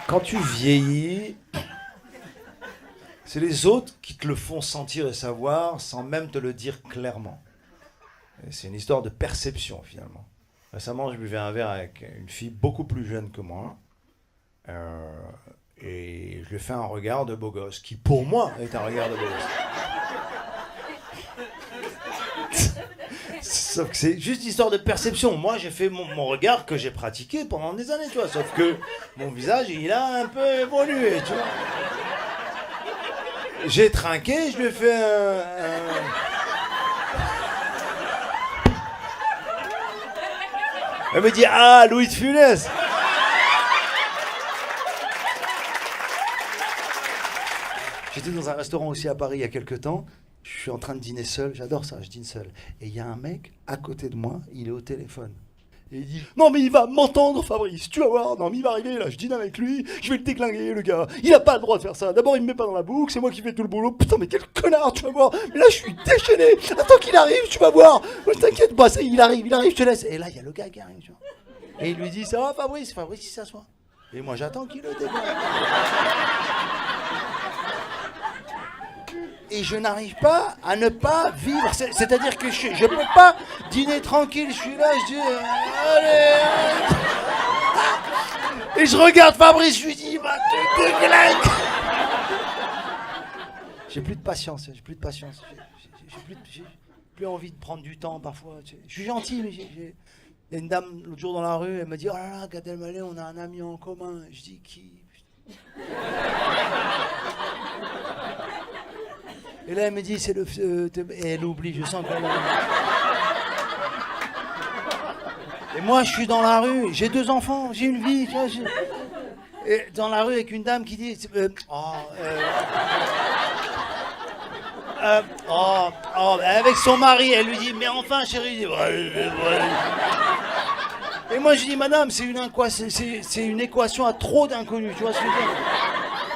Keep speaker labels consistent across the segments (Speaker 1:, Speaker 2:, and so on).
Speaker 1: Quand tu vieillis, c'est les autres qui te le font sentir et savoir sans même te le dire clairement. Et c'est une histoire de perception finalement. Récemment, je buvais un verre avec une fille beaucoup plus jeune que moi. Et je lui ai fait un regard de beau gosse, qui pour moi est un regard de beau gosse. Sauf que c'est juste histoire de perception. Moi, j'ai fait mon regard que j'ai pratiqué pendant des années, tu vois. Sauf que mon visage, il a un peu évolué, tu vois. J'ai trinqué, je lui ai fait Elle me dit, ah, Louis de Funès. J'étais dans un restaurant aussi à Paris il y a quelques temps. Je suis en train de dîner seul. J'adore ça, je dîne seul. Et il y a un mec à côté de moi, il est au téléphone. Et il dit, non mais il va m'entendre Fabrice, tu vas voir, non mais il va arriver là, je dîne avec lui, je vais le déglinguer le gars, il a pas le droit de faire ça, d'abord il me met pas dans la boucle, c'est moi qui fais tout le boulot, putain mais quel connard, tu vas voir, mais là je suis déchaîné, attends qu'il arrive, tu vas voir, t'inquiète pas, ça, il arrive, je te laisse. Et là il y a le gars qui arrive, tu vois. Et il lui dit, ça va Fabrice il s'assoit. Et moi j'attends qu'il le déglingue. Et je n'arrive pas à ne pas vivre. C'est-à-dire que je ne peux pas dîner tranquille. Je suis là, je dis... Allez. Et je regarde Fabrice, je lui dis... Bah, tu déglingues. J'ai plus de patience. J'ai plus envie de prendre du temps parfois. Je suis gentil, mais il y a une dame l'autre jour dans la rue, elle me dit... Oh là là, Gad Elmaleh, on a un ami en commun. Je dis, qui? Et là, elle me dit, c'est le... et elle oublie, je sens qu'elle... Et moi, je suis dans la rue, j'ai 2 enfants, j'ai une vie, tu vois. Et dans la rue, avec une dame qui dit... avec son mari, elle lui dit, mais enfin, chérie... Et moi, je dis, madame, c'est une équation à trop d'inconnus, tu vois ce que je veux dire?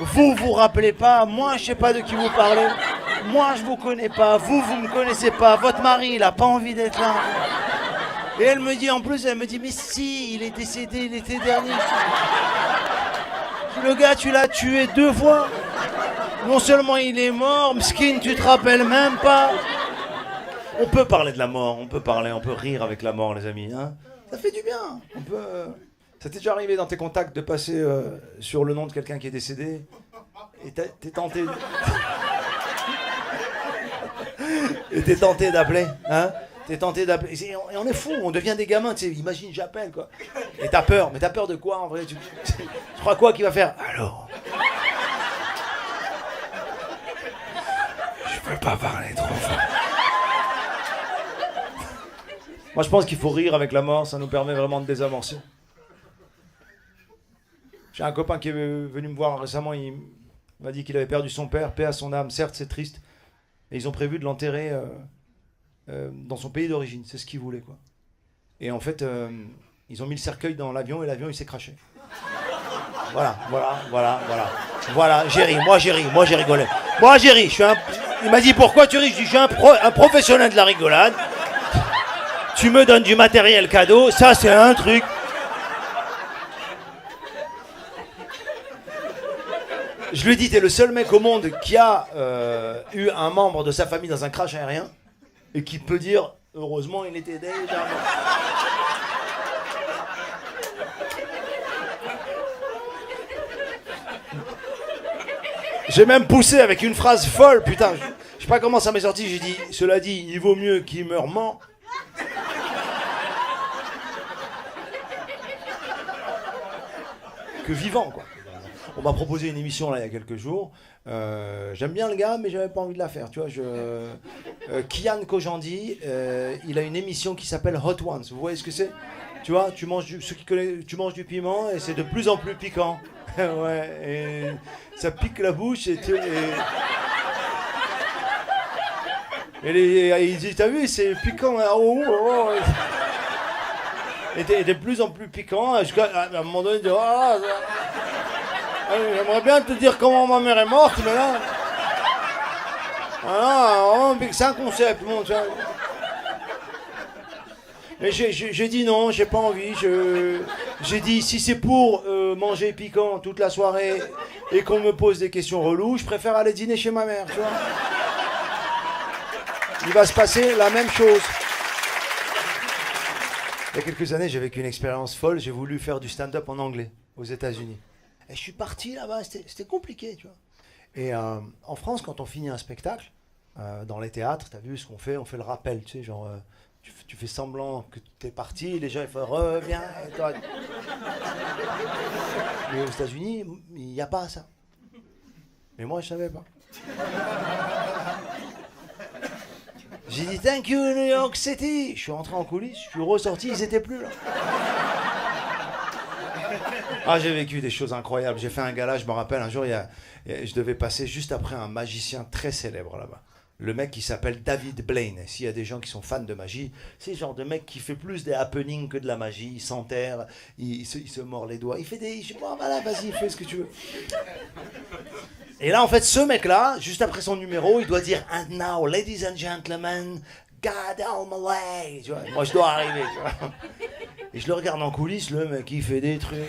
Speaker 1: Vous vous rappelez pas, moi, je sais pas de qui vous parlez. Moi, je vous connais pas, vous me connaissez pas, votre mari, il a pas envie d'être là. Et elle me dit, mais si, il est décédé l'été dernier. Le gars, tu l'as tué 2 fois. Non seulement il est mort, Mskin, tu te rappelles même pas. On peut parler de la mort, on peut rire avec la mort, les amis. Hein, ça fait du bien. Ça t'est déjà arrivé dans tes contacts de passer sur le nom de quelqu'un qui est décédé et t'es tenté... Et t'es tenté d'appeler, hein? Et on est fou, on devient des gamins, tu sais, imagine, j'appelle, quoi. Et t'as peur, mais t'as peur de quoi, en vrai? Tu crois quoi qu'il va faire? Alors? Je peux pas parler trop fort. Moi, je pense qu'il faut rire avec la mort, ça nous permet vraiment de désamorcer. J'ai un copain qui est venu me voir récemment, il m'a dit qu'il avait perdu son père, paix à son âme, certes, c'est triste. Et ils ont prévu de l'enterrer dans son pays d'origine. C'est ce qu'ils voulaient, quoi. Et en fait, ils ont mis le cercueil dans l'avion et l'avion, il s'est crashé. Voilà. J'ai ri, moi j'ai rigolé. Moi j'ai ri, il m'a dit, pourquoi tu ris? Je dis, je suis un professionnel de la rigolade. Tu me donnes du matériel cadeau, ça c'est un truc. Je lui ai dit, t'es le seul mec au monde qui a eu un membre de sa famille dans un crash aérien et qui peut dire, heureusement, il était déjà mort. J'ai même poussé avec une phrase folle, putain. Je sais pas comment ça m'est sorti, j'ai dit, cela dit, il vaut mieux qu'il meure mort. Que vivant, quoi. On m'a proposé une émission là il y a quelques jours. J'aime bien le gars, mais j'avais pas envie de la faire. Tu vois, Kian Kojandi, il a une émission qui s'appelle Hot Ones. Vous voyez ce que c'est? Tu vois, tu manges du piment et c'est de plus en plus piquant. Ouais, et ça pique la bouche et il dit, t'as vu, c'est piquant. Et de plus en plus piquant. Jusqu'à un moment donné, il dit, j'aimerais bien te dire comment ma mère est morte, mais là... c'est un concept, mon tu vois. Et j'ai dit non, j'ai pas envie. J'ai dit, si c'est pour de manger piquant toute la soirée et qu'on me pose des questions reloues, je préfère aller dîner chez ma mère, tu vois. Il va se passer la même chose. Il y a quelques années, j'ai vécu une expérience folle. J'ai voulu faire du stand-up en anglais aux États-Unis. Et je suis parti là-bas, c'était compliqué, tu vois. Et en France, quand on finit un spectacle, dans les théâtres, t'as vu ce qu'on fait? On fait le rappel, tu sais, genre, tu fais semblant que t'es parti, les gens ils font reviens. Et toi... Mais aux États-Unis, il n'y a pas ça. Mais moi, je savais pas. J'ai dit thank you New York City. Je suis rentré en coulisses, je suis ressorti, ils étaient plus là. Ah, j'ai vécu des choses incroyables. J'ai fait un gala, je me rappelle, un jour, je devais passer juste après un magicien très célèbre là-bas. Le mec qui s'appelle David Blaine. S'il y a des gens qui sont fans de magie, c'est le genre de mec qui fait plus des happenings que de la magie. Il s'enterre, il se mord les doigts. Il fait des... Je sais pas, voilà, vas-y, fais ce que tu veux. Et là, en fait, ce mec-là, juste après son numéro, il doit dire « And now, ladies and gentlemen, God help my way !» Tu vois, moi, je dois arriver, tu vois. Et je le regarde en coulisses, le mec, il fait des trucs.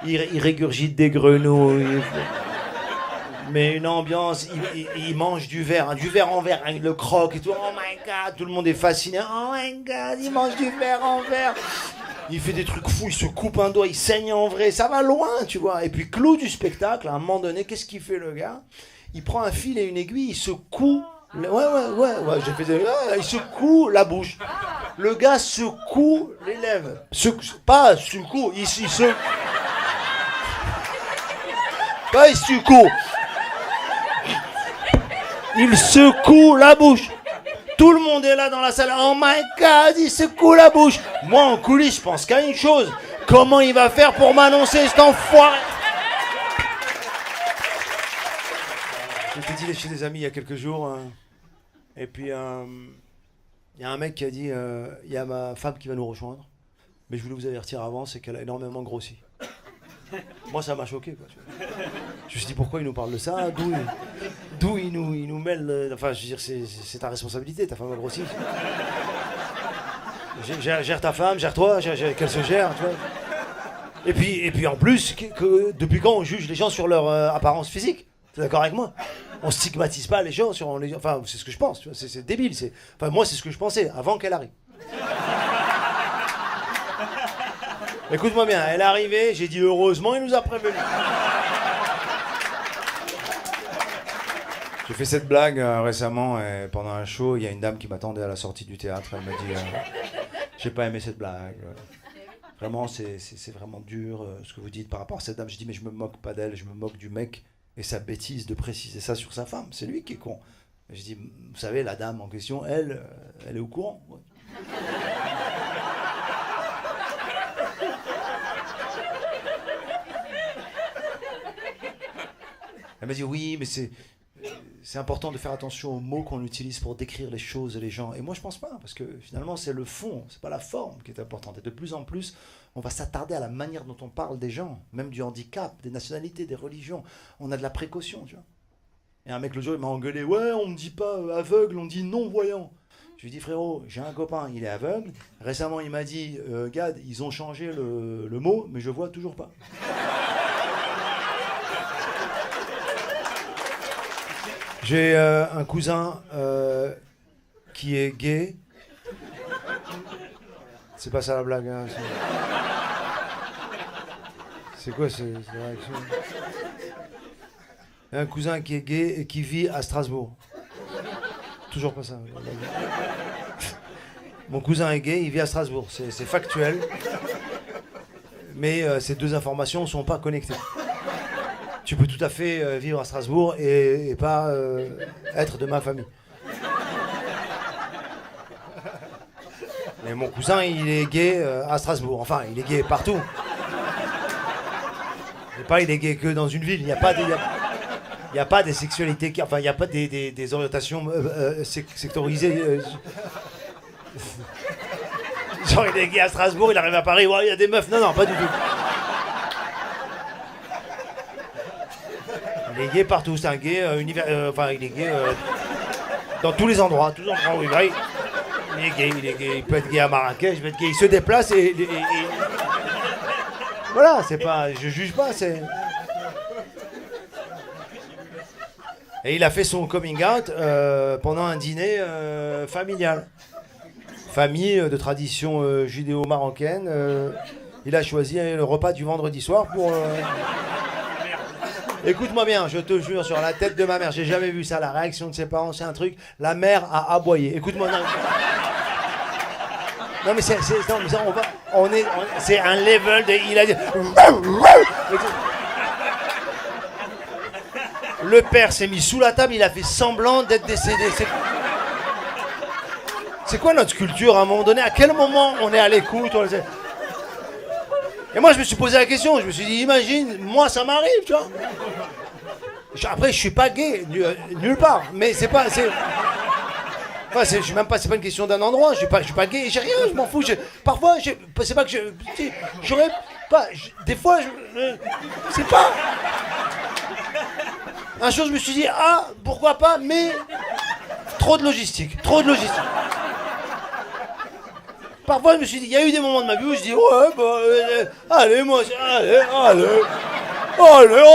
Speaker 1: Il régurgite des grenouilles. Mais une ambiance, il mange du verre en verre, hein, le croque et tout. Oh my God, tout le monde est fasciné. Oh my God, il mange du verre en verre. Il fait des trucs fous, il se coupe un doigt, il saigne en vrai, ça va loin, tu vois. Et puis, clou du spectacle, à un moment donné, qu'est-ce qu'il fait le gars? Il prend un fil et une aiguille, il secoue. Ouais, j'ai fait il secoue la bouche. Le gars secoue les lèvres. Pas secoue, il se... Pas il secoue. Il secoue la bouche. Tout le monde est là dans la salle. Oh my God, il secoue la bouche. Moi, en coulisses, je pense qu'à une chose. Comment il va faire pour m'annoncer cet enfoiré? J'étais dîner chez des amis il y a quelques jours. Et puis, il y a un mec qui a dit il y a ma femme qui va nous rejoindre. Mais je voulais vous avertir avant, c'est qu'elle a énormément grossi. Moi, ça m'a choqué, quoi. Je me suis dit, pourquoi il nous parle de ça? D'où il nous mêle... Enfin, je veux dire, c'est ta responsabilité, ta femme a grossi. Gère ta femme, gère toi, qu'elle se gère, tu vois. Et puis en plus, depuis quand on juge les gens sur leur apparence physique? T'es d'accord avec moi? On stigmatise pas les gens sur... Enfin, c'est ce que je pense, tu vois. C'est débile. Enfin, moi, c'est ce que je pensais, avant qu'elle arrive. Écoute-moi bien, elle est arrivée, j'ai dit heureusement, il nous a prévenus. J'ai fait cette blague récemment, pendant un show, il y a une dame qui m'attendait à la sortie du théâtre, elle m'a dit j'ai pas aimé cette blague. Vraiment, c'est vraiment dur ce que vous dites par rapport à cette dame. Je dis mais je me moque pas d'elle, je me moque du mec et sa bêtise de préciser ça sur sa femme, c'est lui qui est con. Et je dis, vous savez, la dame en question, elle est au courant. Ouais. Elle m'a dit oui, mais c'est important de faire attention aux mots qu'on utilise pour décrire les choses et les gens. Et moi, je pense pas, parce que finalement, c'est le fond, c'est pas la forme qui est importante. Et de plus en plus, on va s'attarder à la manière dont on parle des gens, même du handicap, des nationalités, des religions. On a de la précaution, tu vois. Et un mec, le jour, il m'a engueulé. Ouais, on me dit pas aveugle, on dit non-voyant. Je lui dis, frérot, j'ai un copain, il est aveugle. Récemment, il m'a dit, Gad, ils ont changé le mot, mais je vois toujours pas. J'ai un cousin qui est gay. C'est pas ça la blague, hein. C'est quoi ces réactions? Un cousin qui est gay et qui vit à Strasbourg. Toujours pas ça. Mon cousin est gay, il vit à Strasbourg. C'est factuel. Mais ces deux informations ne sont pas connectées. Tu peux tout à fait vivre à Strasbourg et pas être de ma famille. Mais mon cousin, il est gay à Strasbourg. Enfin, il est gay partout. Il est gay que dans une ville. Il n'y a pas des sexualités, enfin, il n'y a pas des orientations sectorisées. Genre, il est gay à Strasbourg, il arrive à Paris, ouais, il y a des meufs. Non, pas du tout. Il est gay partout, c'est un gay enfin, il est gay dans tous les endroits, où il va. Il est gay, il peut être gay à Marrakech, il peut être gay, il se déplace et Voilà, c'est pas, je juge pas, c'est. Et il a fait son coming out pendant un dîner familial. Famille de tradition judéo-marocaine. Il a choisi le repas du vendredi soir pour. Écoute-moi bien, je te jure, sur la tête de ma mère, j'ai jamais vu ça, la réaction de ses parents, c'est un truc. La mère a aboyé. Écoute-moi. Non mais c'est un level de. Il a dit. Le père s'est mis sous la table, il a fait semblant d'être décédé. C'est quoi notre culture à un moment donné? À quel moment on est à l'écoute? Et moi je me suis posé la question, je me suis dit, imagine, moi ça m'arrive, tu vois. Après je suis pas gay, nulle part, mais c'est pas. Enfin, je suis même pas, c'est pas une question d'un endroit, je suis pas gay, j'ai rien, je m'en fous. Parfois, c'est pas que j'aurais pas. Des fois, c'est pas. Un jour, je me suis dit, ah, pourquoi pas, mais trop de logistique. Parfois, je me suis dit, il y a eu des moments de ma vie où je dis, ouais, bah, allez, on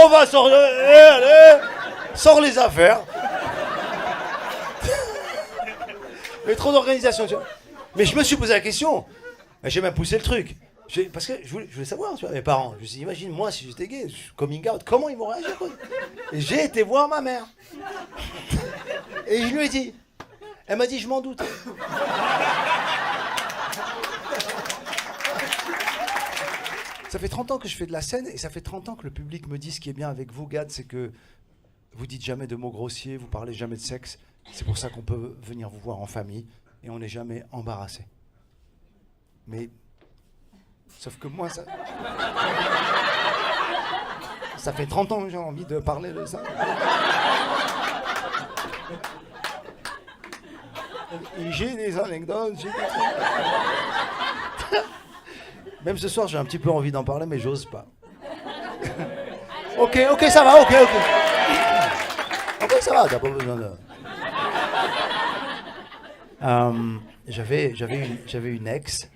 Speaker 1: va sortir, allez, sors les affaires. Mais trop d'organisation, tu vois. Mais je me suis posé la question, j'ai même poussé le truc. Parce que je voulais savoir, tu vois, mes parents. Je me suis dit, imagine, moi, si j'étais gay, coming out, comment ils vont réagir, quoi. Et j'ai été voir ma mère. Et je lui ai dit. Elle m'a dit, je m'en doute. Ça fait 30 ans que je fais de la scène, et ça fait 30 ans que le public me dit ce qui est bien avec vous, Gad, c'est que vous dites jamais de mots grossiers, vous parlez jamais de sexe. C'est pour ça qu'on peut venir vous voir en famille, et on n'est jamais embarrassé. Mais... Sauf que moi, ça fait 30 ans que j'ai envie de parler de ça. Et j'ai des anecdotes, Même ce soir, j'ai un petit peu envie d'en parler, mais j'ose pas. Ok, ça va, ok. Ok, ça va, t'as pas besoin de... J'avais une ex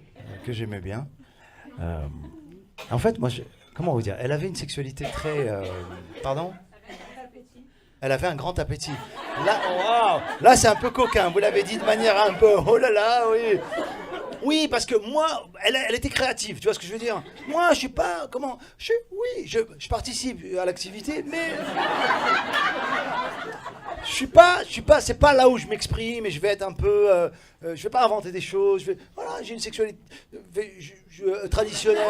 Speaker 1: que j'aimais bien. En fait, moi, comment vous dire? Elle avait une sexualité très... Pardon? Elle avait un grand appétit. Là, wow, là, c'est un peu coquin. Vous l'avez dit de manière un peu... Oh là là, oui. Oui, parce que moi, elle était créative. Tu vois ce que je veux dire? Moi, je suis pas... Comment? Oui, je participe à l'activité, mais... Je suis pas, c'est pas là où je m'exprime et je vais être un peu, je vais pas inventer des choses. Voilà, j'ai une sexualité traditionnelle,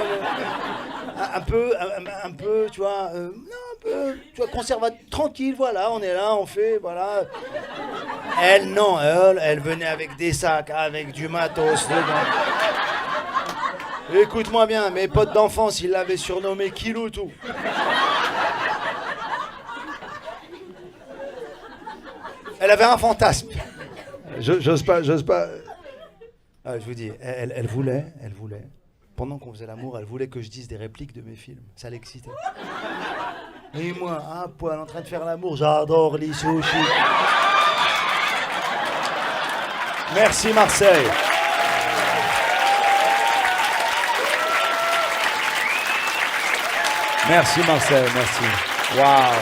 Speaker 1: un peu, tu vois, non, un peu, tu vois, conservateur, tranquille. Voilà, on est là, on fait, voilà. Elle, non, elle venait avec des sacs, avec du matos dedans. Écoute-moi bien, mes potes d'enfance, ils l'avaient surnommé Kiloutou. Elle avait un fantasme. J'ose pas. Ah, je vous dis, elle voulait. Pendant qu'on faisait l'amour, elle voulait que je dise des répliques de mes films. Ça l'excitait. Et moi, à poil, en train de faire l'amour, j'adore les sushis. Merci Marseille. Merci Marseille, merci. Waouh.